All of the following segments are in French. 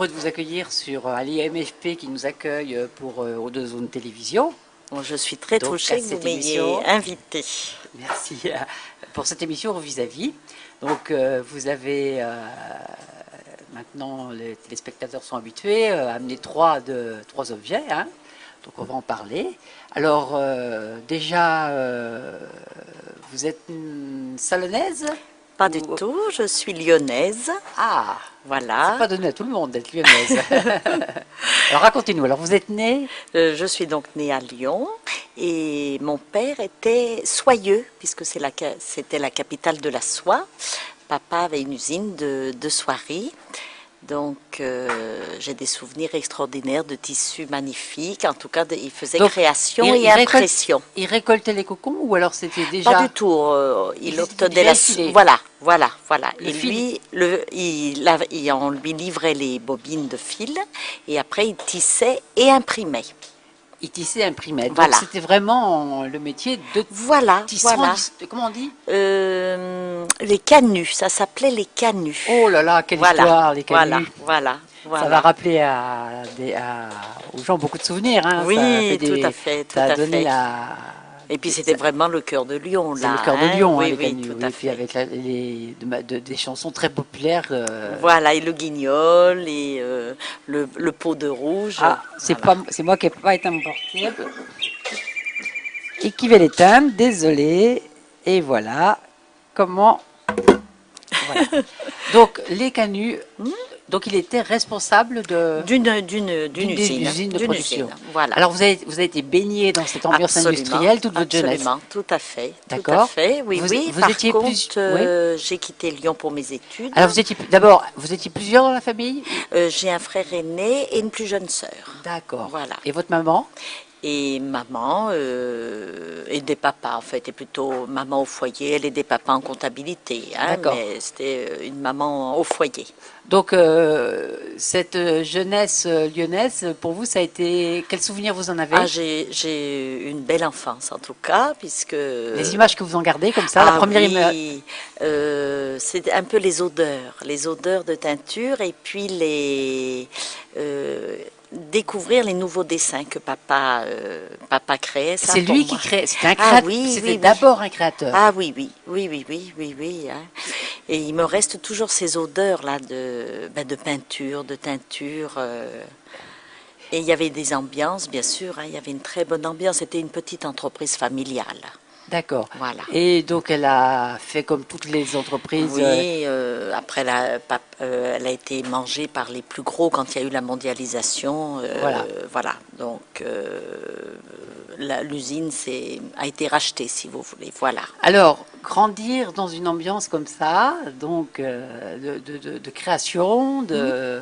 heureux de vous accueillir à l'IMFP qui nous accueille pour Eau-de-Zone Télévision. Bon, je suis très Donc, touchée à que vous cette m'ayez émission. invitée. Merci pour cette émission vis-à-vis. Donc vous avez maintenant, les téléspectateurs sont habitués, amené trois objets, hein. Donc on va en parler. Alors déjà, vous êtes une salonnaise? Pas du tout, je suis lyonnaise. Ah, c'est Voilà. pas donné à tout le monde d'être lyonnaise. Alors racontez-nous, alors vous êtes née? Je suis donc née à Lyon et mon père était soyeux, puisque c'était la capitale de la soie. Papa avait une usine de soierie. Donc j'ai des souvenirs extraordinaires de tissus magnifiques. En tout cas, il faisait Donc, création il et impression. Il récoltait les cocons ou alors c'était déjà... Pas du tout. Il C'était obtenait déjà la filé. voilà. Le Et fil. lui, on lui livrait les bobines de fil et après il tissait et imprimait. Il tissait, imprimait. Donc Voilà. c'était vraiment le métier de Voilà. tisserand, comment on dit? Les canuts, ça s'appelait les canuts. Oh là là, quelle Voilà. histoire, les canuts. Voilà. Ça va rappeler aux gens beaucoup de souvenirs, hein. Oui, Ça fait tout à fait, ça a tout à donné fait. la... Et puis c'était vraiment le cœur de Lyon, C'est là. le cœur de Lyon, hein, Oui, les oui, canuts. tout Oui, à et puis fait. avec des chansons très populaires. Voilà, et le guignol, et le pot de rouge. Ah, Voilà. c'est moi qui n'ai pas éteint mon portable. Et qui va l'éteindre, désolé. Et voilà comment. Voilà. Donc les canuts. Donc il était responsable D'une usine de production. Voilà. Alors vous avez été baigné dans cette ambiance Absolument, industrielle toute votre jeunesse. absolument, tout à fait. Tout D'accord. à fait, oui, Vous- oui. vous Par étiez contre, plus- j'ai quitté Lyon pour mes études. Alors vous étiez plusieurs dans la famille? J'ai un frère aîné et une plus jeune sœur. D'accord. Voilà. Et votre maman? Et maman et des papas, en fait, et plutôt maman au foyer, elle et des papas en comptabilité. Hein, D'accord. mais c'était une maman au foyer. Donc cette jeunesse lyonnaise, pour vous, ça a été... Quel souvenir vous en avez? Ah, j'ai eu une belle enfance, en tout cas, puisque... Les images que vous en gardez comme ça, la première image. oui, c'est un peu les odeurs de teinture, et puis découvrir les nouveaux dessins que papa créait. Ça, C'est pour lui moi. qui crée. C'était un Ah créateur. oui, C'était oui. d'abord un créateur. Ah oui. Hein. Et il me reste toujours ces odeurs là de peinture, de teinture. Et il y avait des ambiances, bien sûr. Hein, il y avait une très bonne ambiance. C'était une petite entreprise familiale. D'accord. Voilà. Et donc elle a fait comme toutes les entreprises. Oui, après elle a été mangée par les plus gros quand il y a eu la mondialisation. Voilà. Donc l'usine a été rachetée, si vous voulez. Voilà. Alors, grandir dans une ambiance comme ça, donc de création, de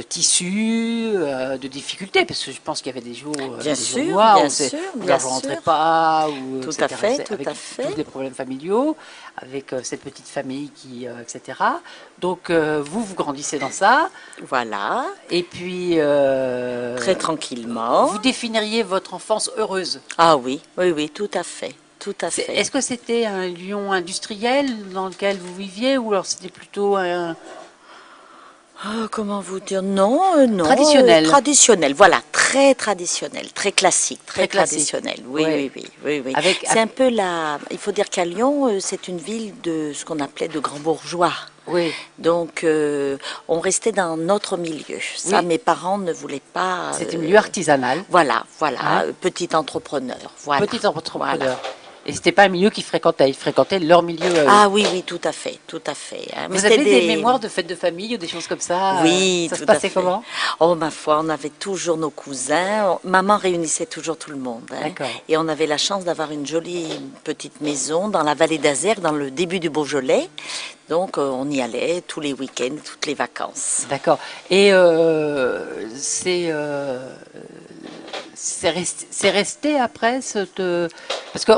tissus, de difficultés, parce que je pense qu'il y avait des jours, Bien des sûr, jours noirs bien où sûr, où bien l'argent ne rentrait sûr. pas, ou Tout etc. à fait, tout avec à fait. tous les problèmes familiaux, avec cette petite famille etc. Donc vous grandissez dans ça, Voilà. et puis Très tranquillement. vous définiriez votre enfance heureuse. Ah oui, tout à fait. Tout à fait. Est-ce que c'était un Lyon industriel dans lequel vous viviez, ou alors c'était plutôt un... Comment vous dire? Non, non. Traditionnel. Traditionnel, voilà, très traditionnel, très classique, très Très classique. traditionnel. Ouais. Oui. Avec- C'est un peu il faut dire qu'à Lyon, c'est une ville de ce qu'on appelait de grands bourgeois. Oui. Donc, on restait dans notre milieu. Ça, Oui. mes parents ne voulaient pas. C'était un milieu artisanal, Voilà, Hein? petit entrepreneur. Voilà. petit entrepreneur. Voilà. Et c'était pas un milieu qu'ils fréquentaient, ils fréquentaient leur milieu. à eux. Ah oui, tout à fait, hein. Mais Vous c'était avez des mémoires de fêtes de famille ou des choses comme ça? Oui, Ça se tout à passait fait. comment? Oh, ma foi, on avait toujours nos cousins. Maman réunissait toujours tout le monde. Hein. D'accord. Et on avait la chance d'avoir une jolie petite maison dans la vallée d'Azère, dans le début du Beaujolais. Donc, on y allait tous les week-ends, toutes les vacances. D'accord. Et c'est resté après parce que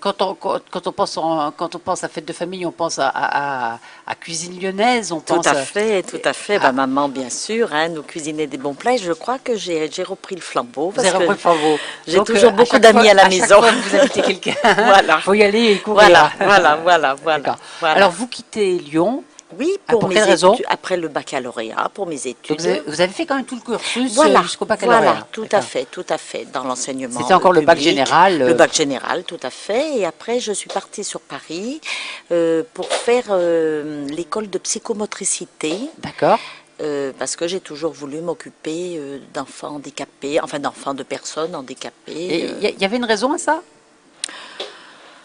quand on pense à fête de famille, on pense à cuisine lyonnaise, on Tout pense à fait, tout à fait. Ah. Maman, bien sûr, hein, nous cuisinait des bons plats. Et je crois que j'ai repris le flambeau. Vous avez repris le flambeau. J'ai Donc, toujours à beaucoup chaque d'amis fois- à la chaque maison. fois que vous invitez quelqu'un, Voilà. faut y aller et courir. Voilà. D'accord. Voilà. Alors vous quittez Lyon Oui, Ah, pour pour mes quelle raison? études, après le baccalauréat, pour mes Donc études. vous avez fait quand même tout le cursus Voilà, jusqu'au baccalauréat. voilà, D'accord. tout à fait, dans l'enseignement C'était encore le bac public, général. le bac général, tout à fait. Et après, je suis partie sur Paris pour faire l'école de psychomotricité, D'accord. parce que j'ai toujours voulu m'occuper d'enfants handicapés, enfin d'enfants de personnes handicapées. Et il y avait une raison à ça?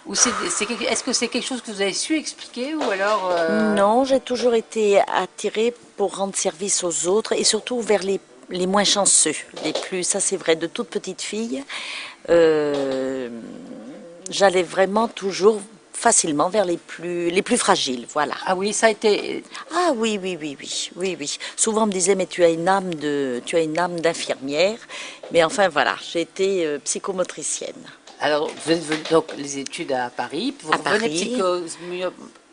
Ou est-ce que c'est quelque chose que vous avez su expliquer ou alors Non, j'ai toujours été attirée pour rendre service aux autres et surtout vers les moins chanceux, les plus, ça c'est vrai, de toute petite fille. Euh, J'allais vraiment toujours facilement vers les plus fragiles, voilà. Ah oui, ça a été. Ah oui, oui, oui, oui, oui, oui. Souvent on me disait, mais tu as une âme tu as une âme d'infirmière. Mais enfin voilà, j'ai été psychomotricienne Alors, vous êtes venu donc les études à Paris, vous à revenez Paris.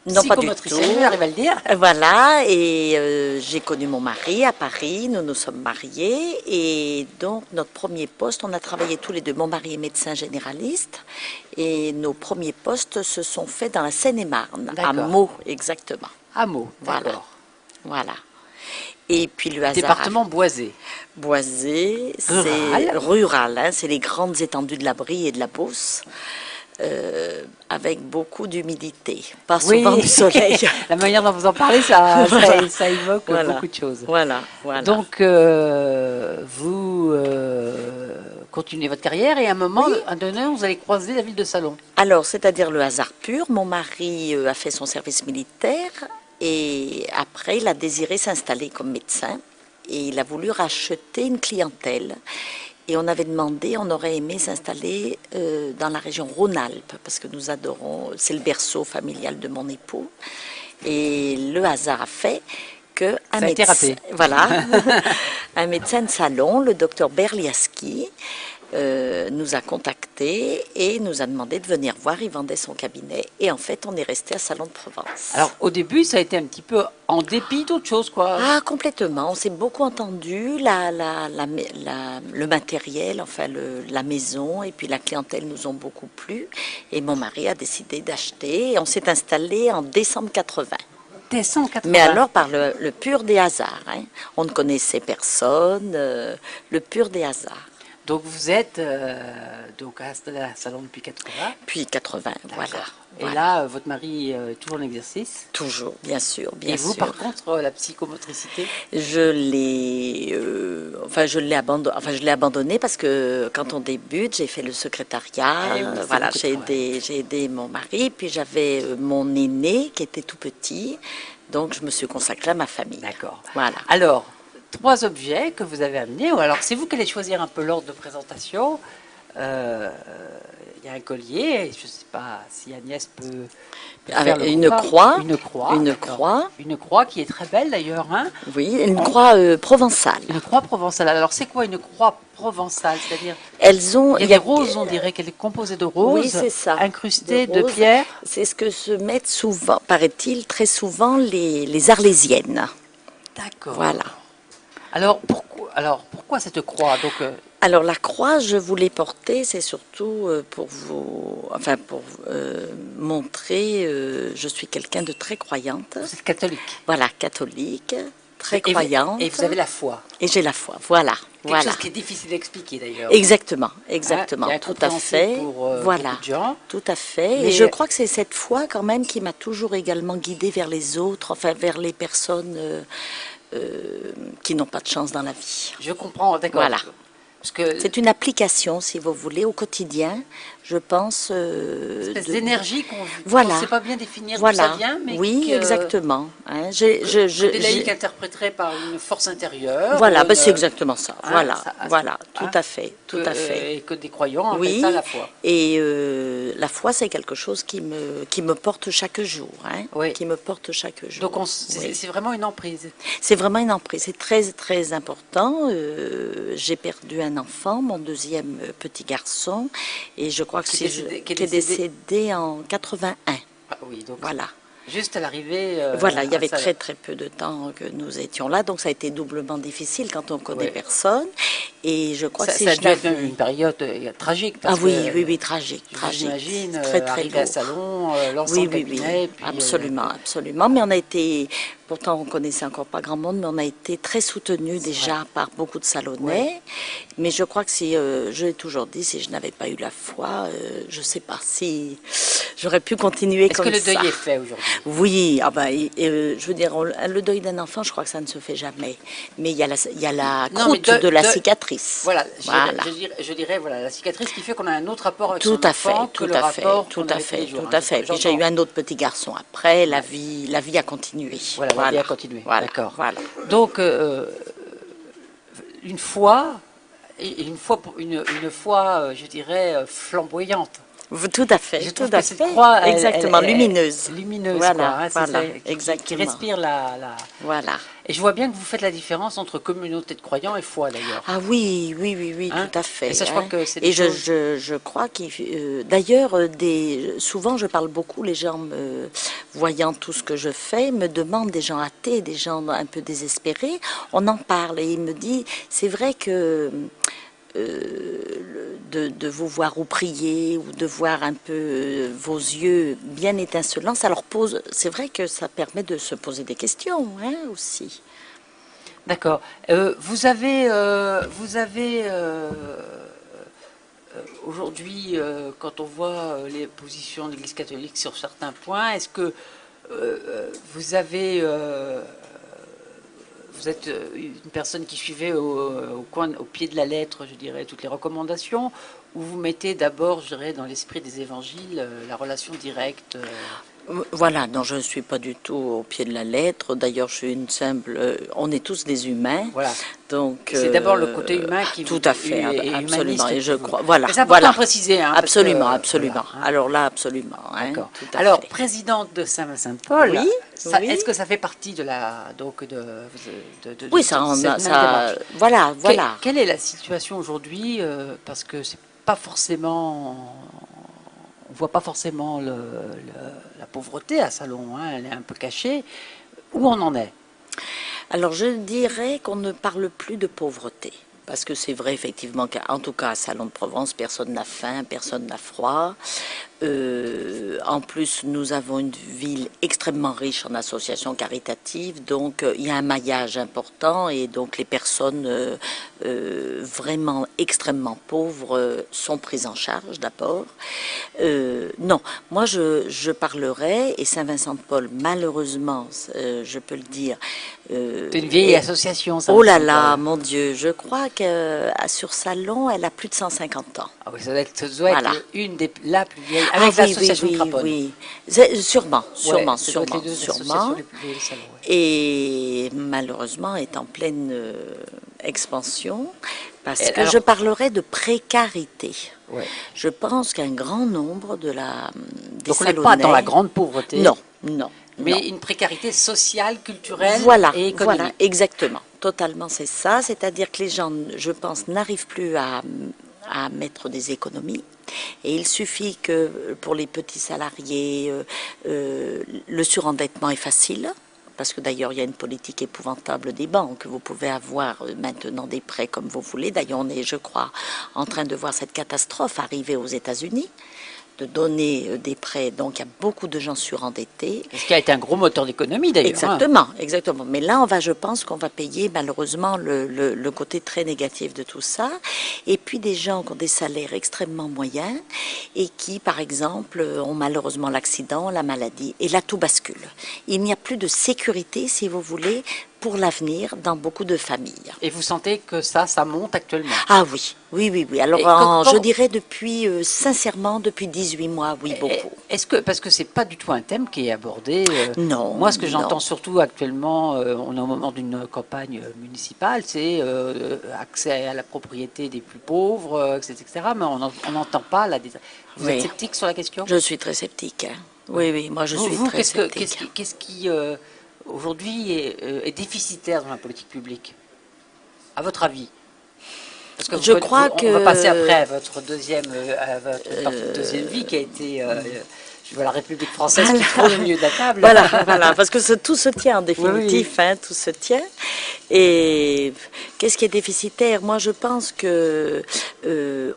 Non, pas du tout. psychomotricienne, j'arrive à le dire. Voilà, et j'ai connu mon mari à Paris, nous nous sommes mariés, et donc notre premier poste, on a travaillé tous les deux, mon mari est médecin généraliste, et nos premiers postes se sont faits dans la Seine-et-Marne, à D'accord. Meaux exactement. Hameau, Voilà, d'accord. voilà. Et puis le hasard Département Boisé. Boisé, Rural. c'est rural, hein, c'est les grandes étendues de la Brie et de la Beauce, avec beaucoup d'humidité, pas souvent du soleil. La manière dont vous en parlez, Voilà. ça évoque Voilà. beaucoup de choses. Voilà, voilà. Donc, vous continuez votre carrière et à un moment, Oui. un donné, vous allez croiser la ville de Salon. Alors, c'est-à-dire le hasard pur, mon mari a fait son service militaire et après, il a désiré s'installer comme médecin et il a voulu racheter une clientèle. Et on avait demandé, on aurait aimé s'installer dans la région Rhône-Alpes parce que nous adorons, c'est le berceau familial de mon époux. Et le hasard a fait que un Ça a été médecin, raté. voilà, un médecin de salon, le docteur Berliaski, nous a contactés et nous a demandé de venir voir. Il vendait son cabinet et en fait, on est resté à Salon de Provence. Alors, au début, ça a été un petit peu en dépit d'autre chose, quoi. Ah, complètement. On s'est beaucoup entendu. Le matériel, enfin la maison et puis la clientèle nous ont beaucoup plu. Et mon mari a décidé d'acheter. Et on s'est installé en décembre 80. Décembre 80. Mais alors par le pur des hasards. Hein. On ne connaissait personne. Le pur des hasards. Donc, vous êtes donc installé à Salon depuis 80. Puis 80, voilà. Et Voilà. là, votre mari est toujours en exercice. Toujours, bien sûr, bien Et vous, sûr. par contre, la psychomotricité? Je l'ai abandonné parce que quand on débute, j'ai fait le secrétariat, Eh oui, c'est voilà, beaucoup de travail. j'ai aidé mon mari, puis j'avais mon aîné qui était tout petit, donc je me suis consacrée à ma famille. D'accord. Voilà. Alors, 3 objets que vous avez amenés, ou alors c'est vous qui allez choisir un peu l'ordre de présentation. Il y a un collier, je ne sais pas si Agnès peut Avec faire le une contraire. croix, Une croix. une d'accord. croix. Une croix qui est très belle d'ailleurs. Hein. Oui, une croix provençale. Une croix provençale. Alors c'est quoi une croix provençale? C'est-à-dire, Elles ont, il y a des roses, on dirait qu'elle est composée de roses, Oui, c'est ça. incrustées de roses. pierres. C'est ce que se mettent souvent, paraît-il, très souvent les Arlésiennes. D'accord. Voilà. Alors pourquoi cette croix? Donc, Alors la croix, je voulais porter, c'est surtout pour montrer, je suis quelqu'un de très croyante. vous êtes catholique. Voilà, catholique, très Et vous- croyante. Et vous avez la foi. Et j'ai la foi, voilà. Quelque Voilà. chose qui est difficile à expliquer d'ailleurs. Exactement, Hein, exactement, qui est tout à incompréhensible fait. pour Voilà, beaucoup de gens. tout à fait. Mais- Et je crois que c'est cette foi quand même qui m'a toujours également guidée vers les autres, enfin vers les personnes qui n'ont pas de chance dans la vie. Je comprends, d'accord. Voilà. Parce que C'est une application, si vous voulez, au quotidien, je pense. une espèce de- d'énergie Voilà. qu'on ne sait pas bien définir d'où Voilà. ça vient, mais Oui, que exactement. Hein, des laïcs interpréteraient par une force intérieure. Voilà, ou ben une- c'est exactement ça. hein, Voilà, ça- voilà, tout hein, à fait, tout à fait. Et que des croyants appellent Oui, ça la foi. et la foi, c'est quelque chose qui me porte chaque jour, hein, Oui. qui me porte chaque jour. Donc c'est Oui. c'est vraiment une emprise. C'est vraiment une emprise, c'est très très important. J'ai perdu un enfant, mon deuxième petit garçon, et je crois que Qui si est décédé- qui est décédé en 81. Ah oui, donc Voilà. Juste à l'arrivée Voilà, il y à avait Salon. très très peu de temps que nous étions là, donc ça a été doublement difficile quand on connaît Ouais. personne. Et je crois que si Ça a je dû être même l'avais... une période tragique Ah parce que oui, oui, oui, tragique, tragique, j'imagine très très arriver à lourd. Salon, lançant Oui, le oui, oui, cabinet, puis absolument, absolument. Mais on a été, pourtant on connaissait encore pas grand monde, mais on a été très soutenus c'est vrai. déjà par beaucoup de Ouais. Salonnais. Mais je crois que si, je l'ai toujours dit, si je n'avais pas eu la foi, je sais pas si j'aurais pu continuer Est-ce que comme le ça. deuil est fait aujourd'hui? Oui, ah ben, je veux dire, le deuil d'un enfant, je crois que ça ne se fait jamais. Mais il y a la Non, mais croûte de la cicatrice. voilà, Voilà. je dirais, voilà, la cicatrice qui fait qu'on a un autre rapport avec Tout son à fait, enfant que tout le à fait, rapport tout qu'on à avait tous les fait, jours. tout Hein, à fait. Puis j'ai eu j'entends. un autre petit garçon après, Ouais. la vie a continué. Voilà, la vie Voilà, a continué. voilà, D'accord. voilà. Donc, une foi, une foi, je dirais, flamboyante. Tout à fait, Je tout trouve à que cette fait. croix, Exactement, lumineuse. lumineuse, quoi. Voilà, Hein, c'est ça, voilà, qui exactement. respire Voilà. Et je vois bien que vous faites la différence entre communauté de croyants et foi, d'ailleurs. Ah oui, oui, oui, oui, Hein? tout à Et fait. ça, je crois Hein. que c'est des Et choses. je crois d'ailleurs, souvent je parle beaucoup, les gens voyant tout ce que je fais, me demandent, des gens athées, des gens un peu désespérés, on en parle et il me dit, c'est vrai que de vous voir ou prier ou de voir un peu vos yeux bien étincelants, ça leur pose, c'est vrai que ça permet de se poser des questions, hein, aussi. D'accord. Vous avez aujourd'hui, quand on voit les positions de l'Église catholique sur certains points, est-ce que vous avez vous êtes une personne qui suivait au pied de la lettre, je dirais, toutes les recommandations, ou vous mettez d'abord, je dirais, dans l'esprit des évangiles, la relation directe Voilà, non, je ne suis pas du tout au pied de la lettre. D'ailleurs, je suis une simple. On est tous des humains, voilà. donc C'est d'abord le côté humain qui vous tout à fait, et absolument. humaniste Et qui je vous. crois, voilà, Mais c'est important voilà, à préciser, hein, parce absolument, que absolument. voilà, hein. Alors là, absolument, hein, D'accord. tout à Alors, fait. présidente de Saint-Paul, Oui, oui. est-ce que ça fait partie de la donc Oui, de cette même ça, démarche? voilà, voilà. Quelle est la situation aujourd'hui? Parce que c'est pas forcément, on voit pas forcément la pauvreté à Salon, hein, elle est un peu cachée. Où on en est? Alors je dirais qu'on ne parle plus de pauvreté. Parce que c'est vrai effectivement qu'en tout cas à Salon de Provence, personne n'a faim, personne n'a froid. En plus, nous avons une ville extrêmement riche en associations caritatives, donc il y a un maillage important et donc les personnes vraiment extrêmement pauvres sont prises en charge d'abord. Non, moi je parlerai, et Saint-Vincent-de-Paul, malheureusement, je peux le dire. C'est une vieille association, Oh là Saint-Paul. là, mon Dieu, je crois que sur Salon, elle a plus de 150 ans. Ah oui, ça doit être Voilà. une des la plus vieilles, Ah avec oui, oui, l'association oui, Craponne. oui. Sûrement, Ouais, sûrement, ça doit être les sûrement, deux associations sûrement. les plus vieilles de Salon. Ouais. Et malheureusement est en pleine expansion parce que Alors, je parlerai de précarité. ouais. Je pense qu'un grand nombre des Donc on n'est pas dans la Salonnais... grande pauvreté, Non, non, mais non. une précarité sociale, culturelle Voilà, et voilà, économique. exactement. Totalement, c'est ça. C'est-à-dire que les gens, je pense, n'arrivent plus à mettre des économies. Et il suffit que pour les petits salariés, le surendettement est facile. Parce que d'ailleurs, il y a une politique épouvantable des banques. Vous pouvez avoir maintenant des prêts comme vous voulez. D'ailleurs, on est, je crois, en train de voir cette catastrophe arriver aux États-Unis, de donner des prêts. Donc, il y a beaucoup de gens surendettés. Ce qui a été un gros moteur d'économie d'ailleurs. Exactement, exactement. Mais là, je pense qu'on va payer malheureusement le côté très négatif de tout ça. Et puis des gens qui ont des salaires extrêmement moyens et qui, par exemple, ont malheureusement l'accident, la maladie. Et là, tout bascule. Il n'y a plus de sécurité, si vous voulez, pour l'avenir dans beaucoup de familles. Et vous sentez que ça monte actuellement? Ah oui, oui, oui, oui. Alors, je dirais sincèrement, depuis 18 mois, oui, beaucoup. Est-ce que, parce que c'est pas du tout un thème qui est abordé. Non. Moi, ce que j'entends non. surtout actuellement, on est au moment d'une campagne municipale, c'est accès à la propriété des plus pauvres, etc. Mais on n'entend pas la. Vous êtes Oui. sceptique sur la question? Je suis très sceptique. Hein. Oui, oui, moi je suis très sceptique. Qu'est-ce qui aujourd'hui est déficitaire dans la politique publique, à votre avis? Parce que je crois que... on va passer après à votre deuxième, à votre deuxième vie qui a été, La République française qui trouve le milieu de la table. Voilà, parce que tout se tient en définitif, Oui. hein, tout se tient. Et qu'est-ce qui est déficitaire? Moi, je pense que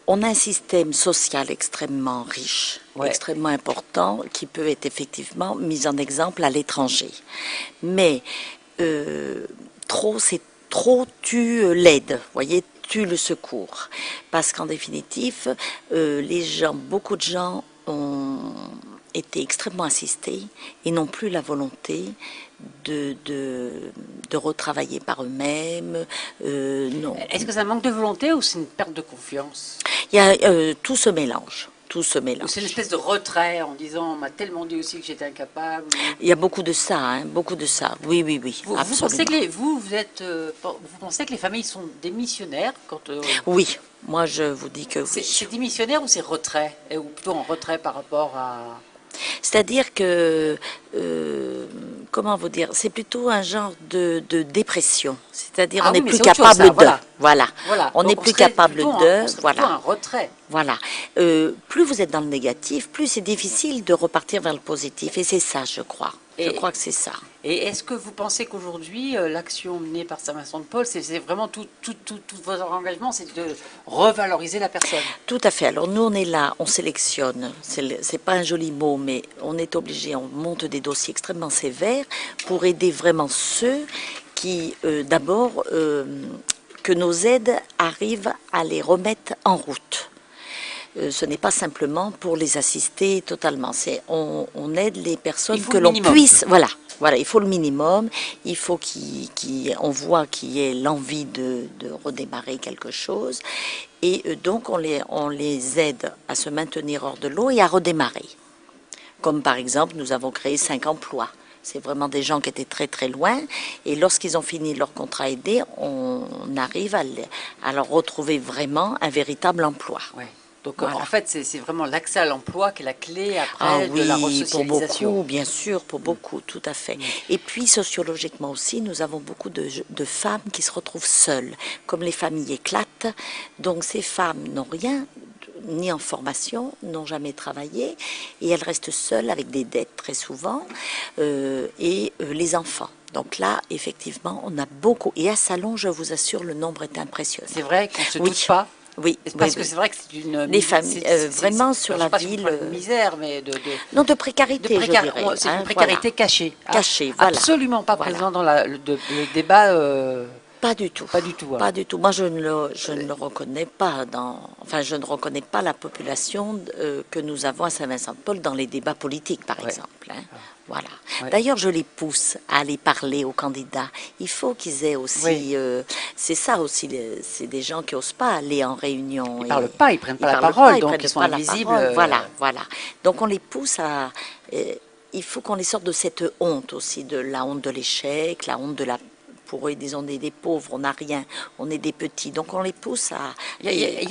on a un système social extrêmement riche, extrêmement important, qui peut être effectivement mis en exemple à l'étranger. Mais trop tu l'aides, voyez, tu le secours. Parce qu'en définitive, beaucoup de gens ont été extrêmement assistés et n'ont plus la volonté de retravailler par eux-mêmes. Non. Est-ce que c'est un manque de volonté ou c'est une perte de confiance? Il y a, tout se mélange. Tout se mélange. Ou c'est une espèce de retrait en disant on m'a tellement dit aussi que j'étais incapable. Il y a beaucoup de ça, hein, beaucoup de ça. Oui, absolument. Vous pensez que vous pensez que les familles sont démissionnaires quand Oui, moi je vous dis que oui. C'est démissionnaire ou c'est retrait? Ou plutôt en retrait par rapport à... C'est-à-dire que, comment vous dire, c'est plutôt un genre de dépression. C'est-à-dire on n'est plus capable de. Voilà. On n'est plus capable de. Voilà. Un retrait. Voilà. Plus vous êtes dans le négatif, plus c'est difficile de repartir vers le positif. Et c'est ça, je crois. Je crois que c'est ça. Et est-ce que vous pensez qu'aujourd'hui, l'action menée par Saint-Vincent-de-Paul, c'est vraiment tout votre engagement, c'est de revaloriser la personne? Tout à fait. Alors nous, on est là, on sélectionne. C'est pas un joli mot, mais on est obligé, on monte des dossiers extrêmement sévères pour aider vraiment ceux qui, d'abord, que nos aides arrivent à les remettre en route. Ce n'est pas simplement pour les assister totalement. On aide les personnes que l'on puisse. Voilà, il faut le minimum. Il faut qu'on voit qu'il y ait l'envie de redémarrer quelque chose. Et donc, on les aide à se maintenir hors de l'eau et à redémarrer. Comme par exemple, nous avons créé 5 emplois. C'est vraiment des gens qui étaient très très loin. Et lorsqu'ils ont fini leur contrat aidé, on arrive à leur retrouver vraiment un véritable emploi. Ouais. Donc en fait, c'est vraiment l'accès à l'emploi qui est la clé après de la resocialisation. Pour beaucoup, bien sûr, pour beaucoup, tout à fait. Et puis sociologiquement aussi, nous avons beaucoup de femmes qui se retrouvent seules. Comme les familles éclatent, donc ces femmes n'ont rien, ni en formation, n'ont jamais travaillé, et elles restent seules avec des dettes très souvent, et les enfants. Donc là, effectivement, on a beaucoup. Et à Salon, je vous assure, le nombre est impressionnant. C'est vrai qu'on ne se doute pas. Oui, parce que c'est vrai que c'est une... Les familles, vraiment sur la ville... de misère, mais de... Non, de précarité, je dirais. C'est une précarité cachée. Cachée, voilà. Absolument pas présent dans le débat... Pas du tout. Pas du tout. Pas du tout. Moi, je ne le reconnais pas enfin, je ne reconnais pas la population que nous avons à Saint-Vincent-de-Paul dans les débats politiques, par exemple. Hein. Voilà. Ouais. D'ailleurs, je les pousse à aller parler aux candidats. Il faut qu'ils aient aussi... c'est ça aussi, c'est des gens qui n'osent pas aller en réunion. Ils ne parlent pas, ils ne prennent pas la parole, donc ils sont invisibles. Voilà. Donc, on les pousse à... il faut qu'on les sorte de cette honte aussi, de la honte de l'échec, la honte de la... Pour eux, disons, on est des pauvres, on n'a rien, on est des petits. Donc on les pousse à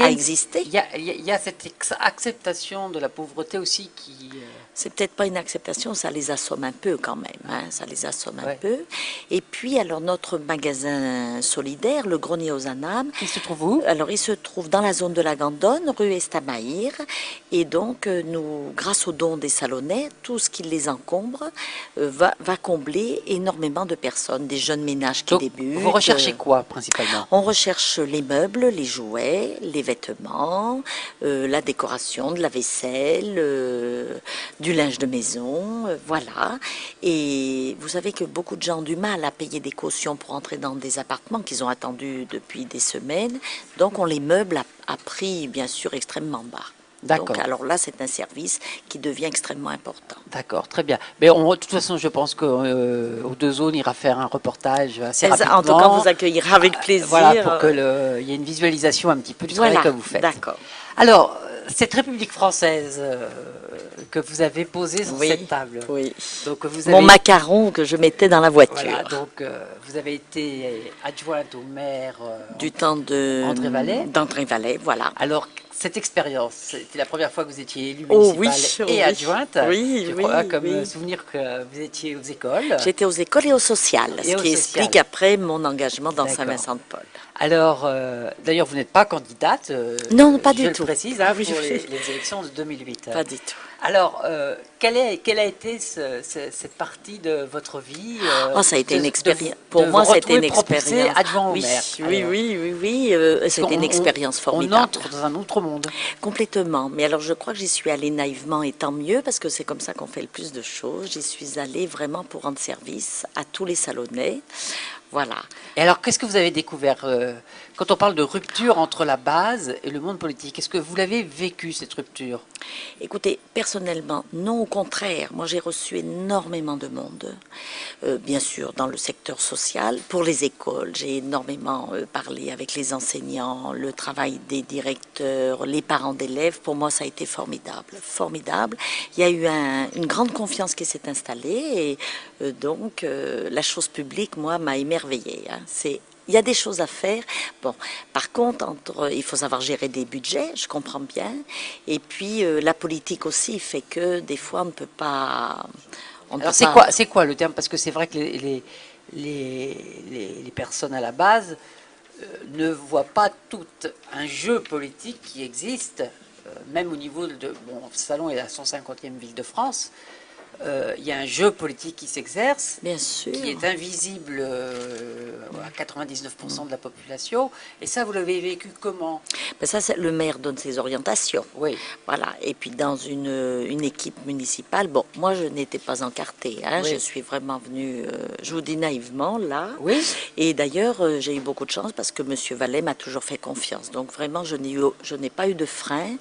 exister. Il y a cette acceptation de la pauvreté aussi qui... C'est peut-être pas une acceptation, ça les assomme un peu quand même. Hein, ça les assomme un peu. Et puis, alors, notre magasin solidaire, le Grenier aux Anames... Il se trouve où? Alors, il se trouve dans la zone de la Gandonne, rue Estamaïr. Et donc, nous, grâce aux dons des Salonnais, tout ce qui les encombre va combler énormément de personnes, des jeunes ménages qui débutent. Vous recherchez quoi, principalement? On recherche les meubles, les jouets, les vêtements, la décoration, de la vaisselle, du linge de maison, voilà. Et vous savez que beaucoup de gens ont du mal à payer des cautions pour entrer dans des appartements qu'ils ont attendus depuis des semaines. Donc, on les meuble à prix, bien sûr, extrêmement bas. D'accord. Donc, alors là, c'est un service qui devient extrêmement important. D'accord, très bien. Mais de toute façon, je pense qu'aux Deux Zones ira faire un reportage assez rapidement. En tout cas, on vous accueillera avec plaisir. Voilà, pour qu'il y ait une visualisation un petit peu du travail que vous faites. D'accord. Alors, cette République française que vous avez posée sur cette table. Oui. Donc, mon macaron que je mettais dans la voiture. Voilà, donc vous avez été adjointe au maire du temps d'André Vallet, voilà. Alors, cette expérience, c'était la première fois que vous étiez élue Oh municipale oui, et adjointe. oui, Je oui, crois, comme oui. souvenir que vous étiez aux écoles J'étais aux écoles et au social, ce et au qui social. explique après mon engagement dans D'accord. Saint-Vincent-de-Paul. Alors, d'ailleurs, vous n'êtes pas candidate, Non, pas je du le tout. précise, hein, Oui, pour oui, les élections de 2008. pas du tout. Alors, quelle a été cette partie de votre vie Oh, ça a été une expérience. de Pour vous moi, c'était retrouver une propulsé expérience. adjoint au Oui, maire? oui, Alors, oui, oui, oui. parce C'était une expérience on formidable. entre dans un autre monde. Complètement. Mais alors, je crois que j'y suis allée naïvement et tant mieux parce que c'est comme ça qu'on fait le plus de choses. J'y suis allée vraiment pour rendre service à tous les Salonnais. Voilà. Et alors, qu'est-ce que vous avez découvert quand on parle de rupture entre la base et le monde politique? Est-ce que vous l'avez vécu, cette rupture? Écoutez, personnellement, non, au contraire. Moi, j'ai reçu énormément de monde. Bien sûr, dans le secteur social, pour les écoles, j'ai énormément parlé avec les enseignants, le travail des directeurs, les parents d'élèves. Pour moi, ça a été formidable, formidable. Il y a eu une grande confiance qui s'est installée et donc la chose publique, moi, m'a émerveillée. Hein. Il y a des choses à faire. Bon, par contre, il faut savoir gérer des budgets, je comprends bien. Et puis, la politique aussi fait que des fois, on ne peut pas. Alors, c'est quoi le terme? Parce que c'est vrai que les personnes à la base ne voient pas tout un jeu politique qui existe, même au niveau de. Bon, Salon est la 150e ville de France. Il y a un jeu politique qui s'exerce, Bien sûr. qui est invisible à 99% de la population. Et ça, vous l'avez vécu comment? Ben ça, le maire donne ses orientations. Oui. Voilà. Et puis dans une équipe municipale, bon, moi je n'étais pas encartée. Hein, Oui. je suis vraiment venue, je vous dis naïvement là. Oui. Et d'ailleurs, j'ai eu beaucoup de chance parce que Monsieur Vallet m'a toujours fait confiance. Donc vraiment, je n'ai pas eu de frein.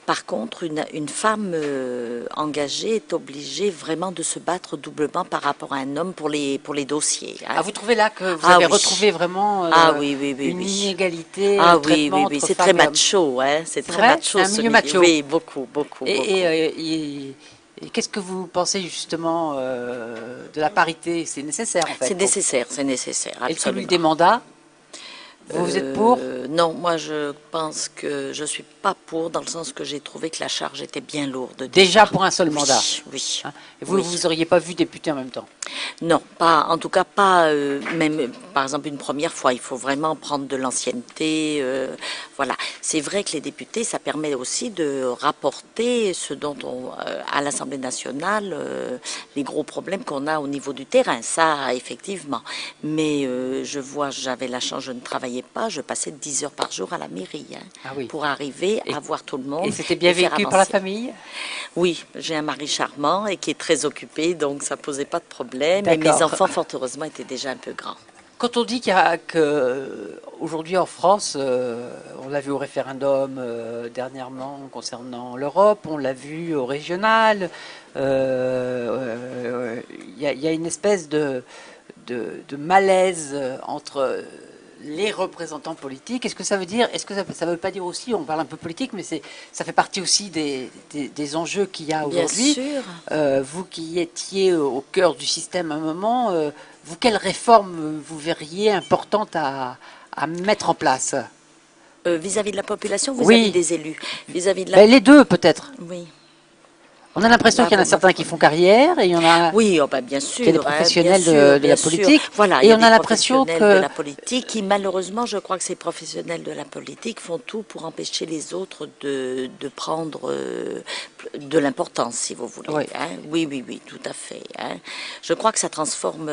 Par contre, une femme engagée est obligée vraiment de se battre doublement par rapport à un homme pour les dossiers. Hein. Ah, vous trouvez là que vous Ah avez oui. retrouvé vraiment Oui, une oui. inégalité Ah de oui, traitement oui, oui. entre C'est femmes très et hommes? macho, hein. C'est très vrai? macho C'est un ce milieu milieu. macho. Oui, beaucoup, beaucoup, Et, beaucoup. et qu'est-ce que vous pensez justement de la parité? C'est nécessaire en fait. C'est nécessaire, absolument. Et le cumul des mandats? Vous êtes pour? Non, moi je pense que je suis pas pour, dans le sens que j'ai trouvé que la charge était bien lourde. Déjà pour un seul Oui, mandat? oui. Hein? Et vous, Oui. vous auriez pas vu député en même temps? Non, pas, en tout cas pas, même par exemple une première fois. Il faut vraiment prendre de l'ancienneté. Voilà. C'est vrai que les députés, ça permet aussi de rapporter ce dont à l'Assemblée nationale, les gros problèmes qu'on a au niveau du terrain. Ça, effectivement. Mais j'avais la chance, je ne travaillais pas, je passais 10 heures par jour à la mairie hein, Ah oui. pour arriver à voir tout le monde. Et c'était bien faire vécu par la avancer. famille? Oui, j'ai un mari charmant et qui est très occupé, donc ça posait pas de problème. Et mes D'accord. enfants, fort heureusement, étaient déjà un peu grands. Quand on dit qu'aujourd'hui en France, on l'a vu au référendum dernièrement concernant l'Europe, on l'a vu au régional, il y a une espèce de malaise entre les représentants politiques. Est-ce que ça veut dire, est-ce que ça veut pas dire aussi, on parle un peu politique, mais ça fait partie aussi des enjeux qu'il y a aujourd'hui. Bien sûr. Vous qui étiez au cœur du système à un moment, vous, quelle réforme vous verriez importante à mettre en place? Vis-à-vis de la population, Oui. vis-à-vis des élus, vis-à-vis de la... Ben, les deux peut-être. Oui. On a l'impression qu'il y en a certains qui font carrière et il y en a Oui, oh, bah, bien sûr. qu'il y a des professionnels bien sûr, de bien la sûr. politique. Voilà, Et il y a on a des l'impression professionnels que- de la politique qui, malheureusement, je crois que ces professionnels de la politique font tout pour empêcher les autres de prendre de l'importance, si vous voulez. Oui. Hein. Oui, oui, oui, tout à fait. Hein. Je crois que ça transforme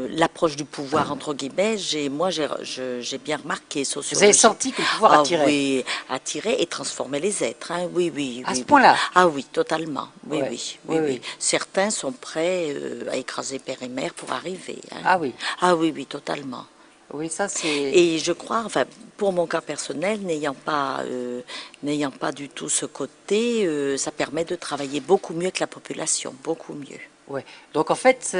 l'approche du pouvoir, entre guillemets. Moi, j'ai bien remarqué Vous avez sociologie. senti que le pouvoir attirait. Oui, attirer et transformer les êtres. Hein. Oui, oui. À oui, ce oui. point-là? Ah oui, totalement. Oui, Ouais. oui, Oui, oui, oui. oui. Certains sont prêts à écraser père et mère pour arriver. Hein. Ah oui. Ah oui, oui, totalement. Oui, ça c'est... Et je crois, enfin, pour mon cas personnel, n'ayant pas du tout ce côté, ça permet de travailler beaucoup mieux que la population, beaucoup mieux. Ouais. Donc en fait,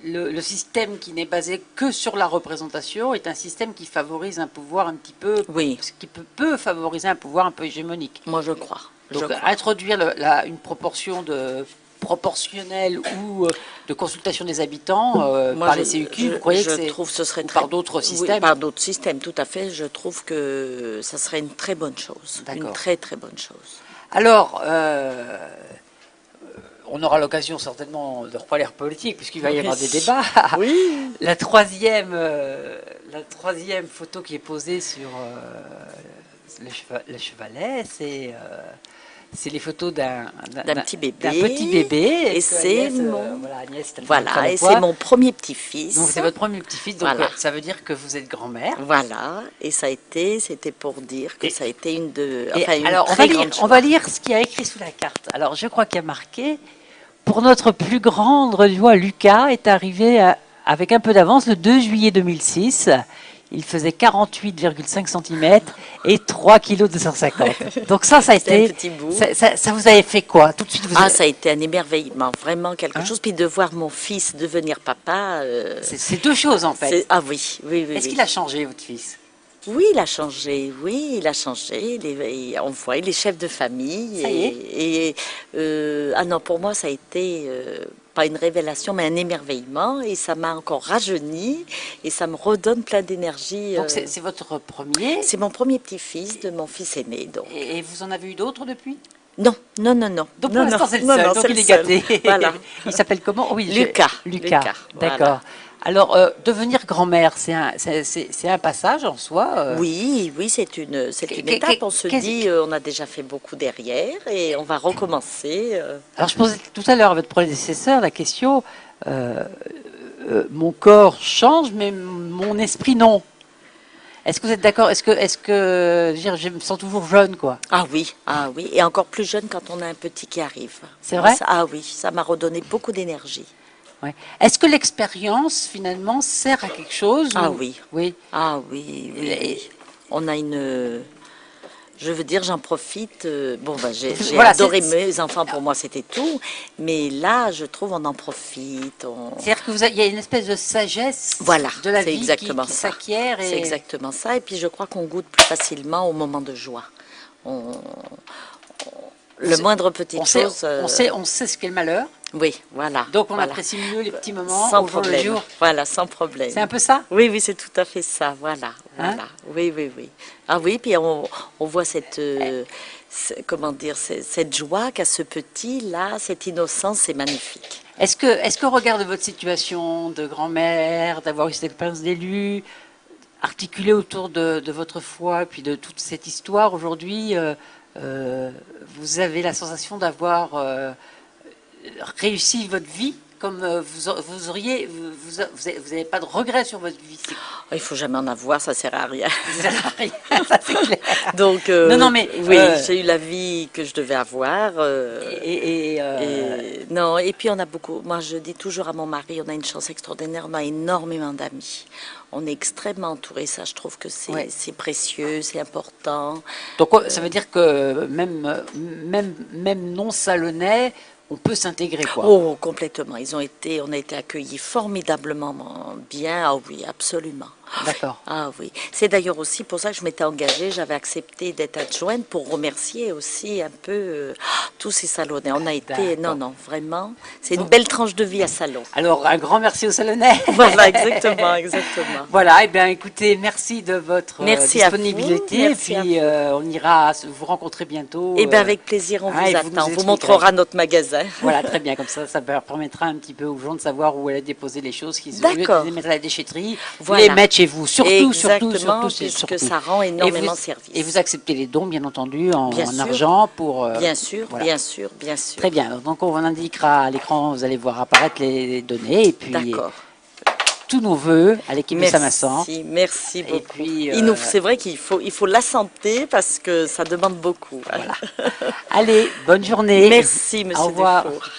le système qui n'est basé que sur la représentation est un système qui favorise un pouvoir un petit peu, Oui. qui peut favoriser un pouvoir un peu hégémonique. Moi, je crois. Donc je crois. introduire une proportion de proportionnelle ou de consultation des habitants Moi, par les CUQ, vous croyez que c'est trouve ce serait ou par d'autres systèmes? Oui, par d'autres systèmes, tout à fait. Je trouve que ça serait une très bonne chose. Une D'accord. très très bonne chose. Alors, on aura l'occasion certainement de reparler politique, puisqu'il va y avoir des débats. Oui. La troisième photo qui est posée sur le chevalet, c'est les photos d'un petit bébé. D'un petit bébé. Et c'est Agnès, mon... voilà, Agnès, est en train de Voilà, faire le et poids. c'est mon premier petit-fils. Donc c'est votre premier petit-fils, donc Voilà. ça veut dire que vous êtes grand-mère. Voilà, et c'était pour dire que ça a été une alors très grande on va lire ce qu'il y a écrit sous la carte. Alors je crois qu'il y a marqué: pour notre plus grande joie, Lucas est arrivé avec un peu d'avance le 2 juillet 2006. Il faisait 48,5 cm et 3 kg 250. Donc ça a été... un petit bout. Ça vous avait fait quoi tout de suite ça a été un émerveillement, vraiment quelque chose. Puis de voir mon fils devenir papa... c'est deux choses en fait. Ah oui, oui, oui. Est-ce qu'il a changé, votre fils? Oui, il a changé, oui, il a changé. On voit, il est chef de famille. Ça y est. Ah non, pour moi, ça a été pas une révélation, mais un émerveillement. Et ça m'a encore rajeuni et ça me redonne plein d'énergie. Donc c'est votre premier? C'est mon premier petit-fils de mon fils aîné. Donc. Et vous en avez eu d'autres depuis? Non. Donc pour l'instant, c'est le seul, donc il est gâté. Voilà. Il s'appelle comment? Oui, Lucas. D'accord. Voilà. Alors, devenir grand-mère, c'est un passage en soi. Oui, c'est une étape. On se dit, on a déjà fait beaucoup derrière et on va recommencer. Alors, je posais tout à l'heure à votre prédécesseur la question, mon corps change, mais mon esprit non. Est-ce que vous êtes d'accord? Est-ce que je me sens toujours jeune, quoi? Ah oui, et encore plus jeune quand on a un petit qui arrive. C'est vrai? Ah oui, ça m'a redonné beaucoup d'énergie. Ouais. Est-ce que l'expérience, finalement, sert à quelque chose? Ah ou... oui. Oui. Ah oui. On a une... Je veux dire, j'en profite. J'ai adoré mes enfants, pour moi c'était tout. Mais là, je trouve, on en profite. C'est-à-dire qu'il y a une espèce de sagesse de la vie qui s'acquiert. C'est exactement ça. Et puis je crois qu'on goûte plus facilement au moment de joie. Le moindre petite chose... On sait ce qu'est le malheur. Oui, voilà. Donc on apprécie mieux les petits moments sans au jour problème. le jour. Voilà, sans problème. C'est un peu ça? Oui, c'est tout à fait ça. Voilà. Oui. Ah oui, puis on voit cette joie qu'a ce petit là, cette innocence, c'est magnifique. Est-ce que au regard de votre situation de grand-mère, d'avoir eu cette expérience d'élu, articulée autour de votre foi, puis de toute cette histoire aujourd'hui, vous avez la sensation d'avoir réussi votre vie comme vous n'avez pas de regrets sur votre vie? Il ne faut jamais en avoir, ça sert à rien. Ça sert à rien, ça c'est clair. Donc, mais oui, j'ai eu la vie que je devais avoir. Non, et puis on a beaucoup. Moi, je dis toujours à mon mari, on a une chance extraordinaire, on a énormément d'amis. On est extrêmement entouré, ça, je trouve que c'est précieux, c'est important. Donc, ça veut dire que même non salonnais, on peut s'intégrer, quoi. Oh, complètement. On a été accueillis formidablement bien. Ah oui, absolument. D'accord. Ah oui. C'est d'ailleurs aussi pour ça que je m'étais engagée. J'avais accepté d'être adjointe pour remercier aussi un peu tous ces salonnais. On a été, non, vraiment. C'est une belle tranche de vie à Salon. Alors, un grand merci aux Salonnais. Voilà, exactement. Voilà, bien, écoutez, merci de votre disponibilité. Merci et puis, on ira vous rencontrer bientôt. Et bien, avec plaisir, on vous attend. On vous montrera notre magasin. Voilà, très bien. Comme ça permettra un petit peu aux gens de savoir où aller déposer les choses, D'accord. Au lieu de les mettre à la déchetterie, les mettre chez vous. Surtout, puisque ça rend énormément service. Et vous acceptez les dons, bien entendu, en argent pour... Bien sûr. Très bien. Donc, on vous indiquera à l'écran, vous allez voir apparaître les données. Et puis, tous nos voeux à l'équipe de Samassan. Merci beaucoup. Et puis, c'est vrai qu'il faut la santé parce que ça demande beaucoup. Voilà. Allez, bonne journée. Merci, monsieur Au revoir. Dufour.